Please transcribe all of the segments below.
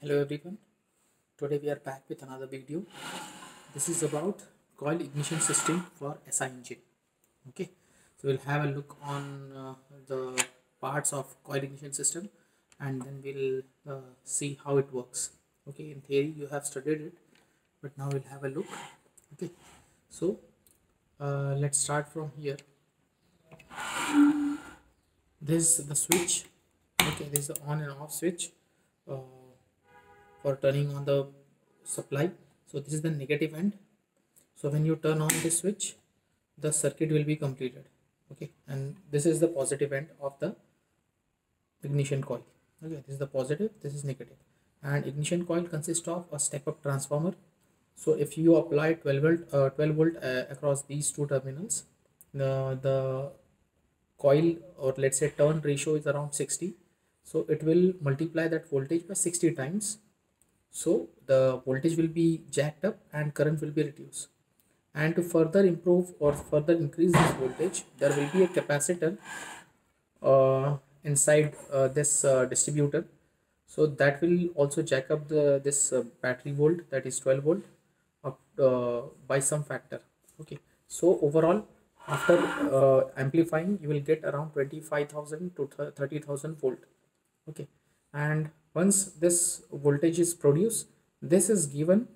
Hello everyone, today we are back with another video. This is about coil ignition system for SI engine. Okay, so we'll have a look on the parts of coil ignition system and then we'll see how it works. Okay, in theory you have studied it, but now we'll have a look. Okay, so let's start from here. This is the switch. Okay, this is the on and off switch for turning on the supply. So this is the negative end. So when you turn on this switch, the circuit will be completed. Okay, and this is the positive end of the ignition coil. Okay, this is the positive, this is negative. And ignition coil consists of a step-up transformer. So if you apply 12 volt across these two terminals, the coil, or let's say turn ratio, is around 60. So it will multiply that voltage by 60 times. So the voltage will be jacked up and current will be reduced. And to further improve or further increase this voltage, there will be a capacitor inside this distributor. So that will also jack up this battery volt, that is 12 volt, up by some factor. Okay, so overall after amplifying, you will get around 25,000 to 30,000 volt. Okay, and once this voltage is produced, this is given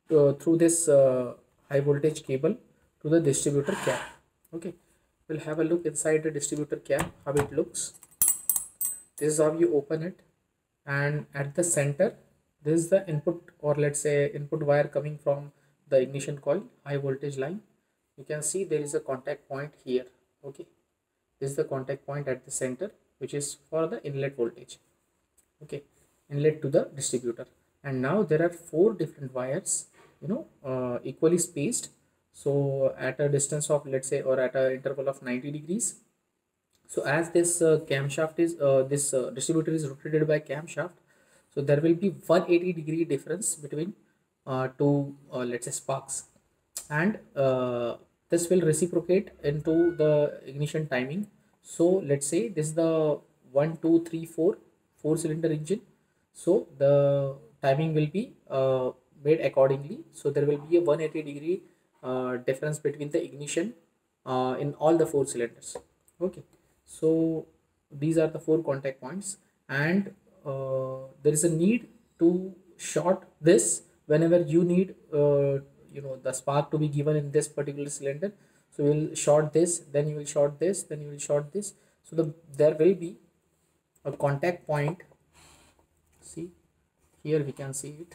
through this high voltage cable to the distributor cap. Okay, we'll have a look inside the distributor cap how it looks. This is how you open it, and at the center this is the input, or let's say input wire coming from the ignition coil high voltage line. You can see there is a contact point here. Okay, this is the contact point at the center, which is for the inlet voltage. Okay, inlet to the distributor. And now there are 4 different wires, equally spaced. So at a distance of, let's say, or at an interval of 90 degrees. So as this camshaft is this distributor is rotated by camshaft, so there will be 180-degree difference between two let's say sparks, and this will reciprocate into the ignition timing. So let's say this is the 1 2 3 4 4-cylinder engine, so the timing will be made accordingly. So there will be a 180-degree difference between the ignition in all the 4 cylinders. Okay, so these are the 4 contact points, and there is a need to short this whenever you need the spark to be given in this particular cylinder. So you will short this, then you will short this, then you will short this. So there will be a contact point. See, here we can see it.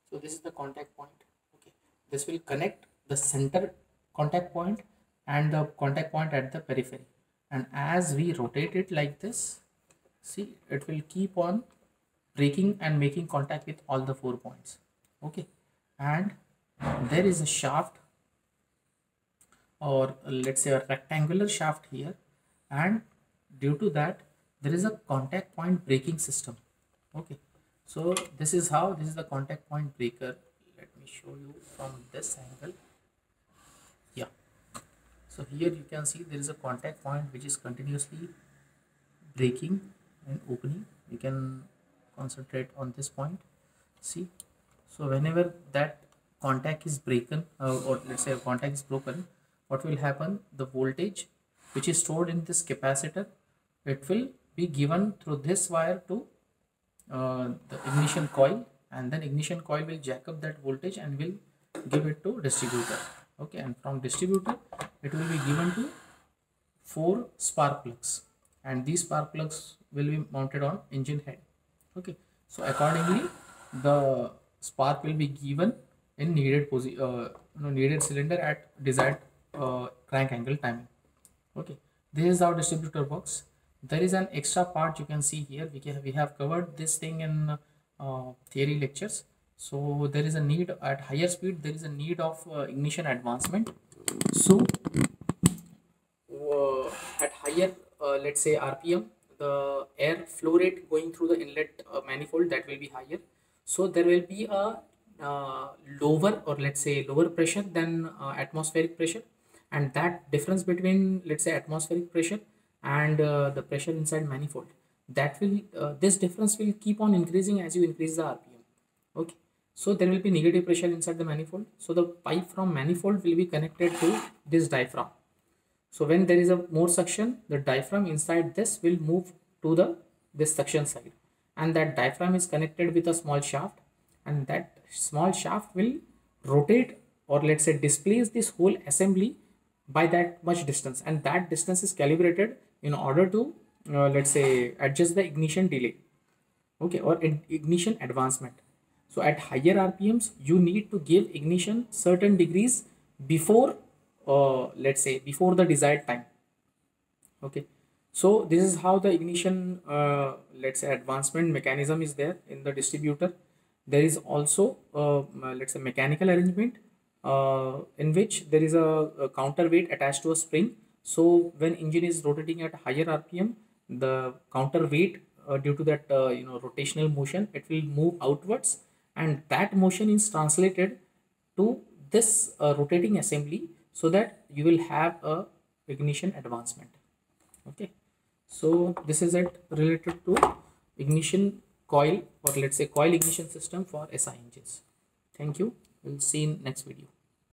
So this is the contact point. Okay, this will connect the center contact point and the contact point at the periphery, and as we rotate it like this, see, it will keep on breaking and making contact with all the 4 points. Okay, and there is a shaft, or let's say a rectangular shaft here, and due to that there is a contact point breaking system. Okay, so this is the contact point breaker. Let me show you from this angle. Yeah, so here you can see there is a contact point which is continuously breaking and opening. You can concentrate on this point. See, so whenever that contact is broken, or let's say a contact is broken, what will happen? The voltage which is stored in this capacitor, it will be given through this wire to the ignition coil, and then ignition coil will jack up that voltage and will give it to distributor. Okay, and from distributor it will be given to 4 spark plugs, and these spark plugs will be mounted on engine head. Okay, so accordingly the spark will be given in needed needed cylinder at desired crank angle timing. Okay, this is how distributor works. There is an extra part you can see here. We have covered this thing in theory lectures. So there is a need at higher speed, there is a need of ignition advancement. So at higher let's say RPM, the air flow rate going through the inlet manifold, that will be higher. So there will be a lower, or let's say lower pressure than atmospheric pressure, and that difference between, let's say, atmospheric pressure and the pressure inside manifold, that will this difference will keep on increasing as you increase the RPM. Okay, so there will be negative pressure inside the manifold, so the pipe from manifold will be connected to this diaphragm. So when there is a more suction, the diaphragm inside this will move to the this suction side, and that diaphragm is connected with a small shaft, and that small shaft will rotate, or let's say displace this whole assembly by that much distance, and that distance is calibrated in order to let's say adjust the ignition delay, okay, or ignition advancement. So at higher RPMs you need to give ignition certain degrees before let's say before the desired time. Okay, so this is how the ignition let's say advancement mechanism is there in the distributor. There is also let's say mechanical arrangement in which there is a counterweight attached to a spring. So when engine is rotating at higher RPM, the counterweight due to that rotational motion, it will move outwards, and that motion is translated to this rotating assembly, so that you will have a ignition advancement. Okay, so this is it related to ignition coil, or let's say coil ignition system for SI engines. Thank you. We'll see in next video.